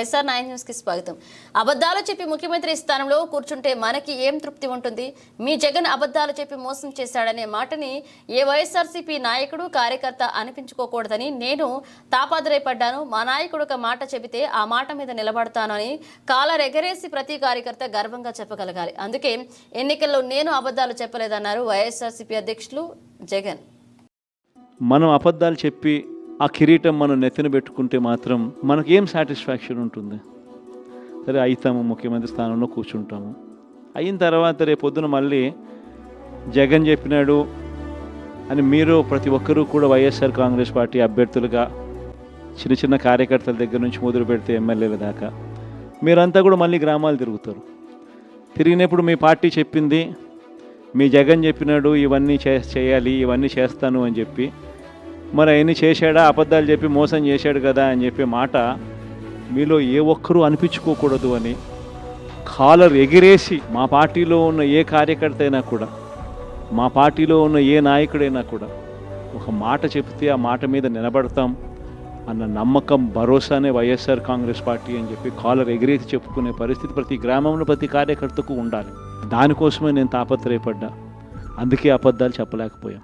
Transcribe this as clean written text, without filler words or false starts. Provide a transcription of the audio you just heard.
వైఎస్ఆర్ 9 న్యూస్కి స్వాగతం. అబద్ధాలు చెప్పి ముఖ్యమంత్రి స్థానంలో కూర్చుంటే మనకి ఏం తృప్తి ఉంటుంది? మీ జగన్ అబద్ధాలు చెప్పి మోసం చేశాడనే మాటని ఏ వైఎస్ఆర్సీపీ నాయకుడు కార్యకర్త అనిపించుకోకూడదని నేను తాపాదరైపడ్డాను. మా నాయకుడు ఒక మాట చెబితే ఆ మాట మీద నిలబడతాను అని కాలర్ ఎగరేసి ప్రతి కార్యకర్త గర్వంగా చెప్పగలగాలి. అందుకే ఎన్నికల్లో నేను అబద్ధాలు చెప్పలేదన్నారు వైఎస్ఆర్సీపీ అధ్యక్షులు జగన్. మనం అబద్ధాలు చెప్పి ఆ కిరీటం మనం నెత్తిన పెట్టుకుంటే మాత్రం మనకి ఏం సాటిస్ఫాక్షన్ ఉంటుంది? సరే అవుతాము, ముఖ్యమంత్రి స్థానంలో కూర్చుంటాము. అయిన తర్వాత రేపొద్దున మళ్ళీ జగన్ చెప్పినాడు అని మీరు ప్రతి ఒక్కరూ కూడా వైఎస్ఆర్ కాంగ్రెస్ పార్టీ అభ్యర్థులుగా చిన్న చిన్న కార్యకర్తల దగ్గర నుంచి మొదలు పెడితే ఎమ్మెల్యేల దాకా మీరంతా కూడా మళ్ళీ గ్రామాలు తిరుగుతారు. తిరిగినప్పుడు మీ పార్టీ చెప్పింది, మీ జగన్ చెప్పినాడు ఇవన్నీ చేయాలి, ఇవన్నీ చేస్తాను అని చెప్పి, మరి అవన్నీ చేశాడా, అబద్ధాలు చెప్పి మోసం చేశాడు కదా అని చెప్పే మాట మీలో ఏ ఒక్కరూ అనిపించుకోకూడదు అని కాలర్ ఎగిరేసి మా పార్టీలో ఉన్న ఏ కార్యకర్త అయినా కూడా, మా పార్టీలో ఉన్న ఏ నాయకుడైనా కూడా ఒక మాట చెప్తే ఆ మాట మీద నిలబడతాం అన్న నమ్మకం, భరోసానే వైఎస్ఆర్ కాంగ్రెస్ పార్టీ అని చెప్పి కాలర్ ఎగిరేసి చెప్పుకునే పరిస్థితి ప్రతి గ్రామంలో ప్రతి కార్యకర్తకు ఉండాలి. దానికోసమే నేను తాపత్రయపడ్డా. అందుకే అబద్ధాలు చెప్పలేకపోయాం.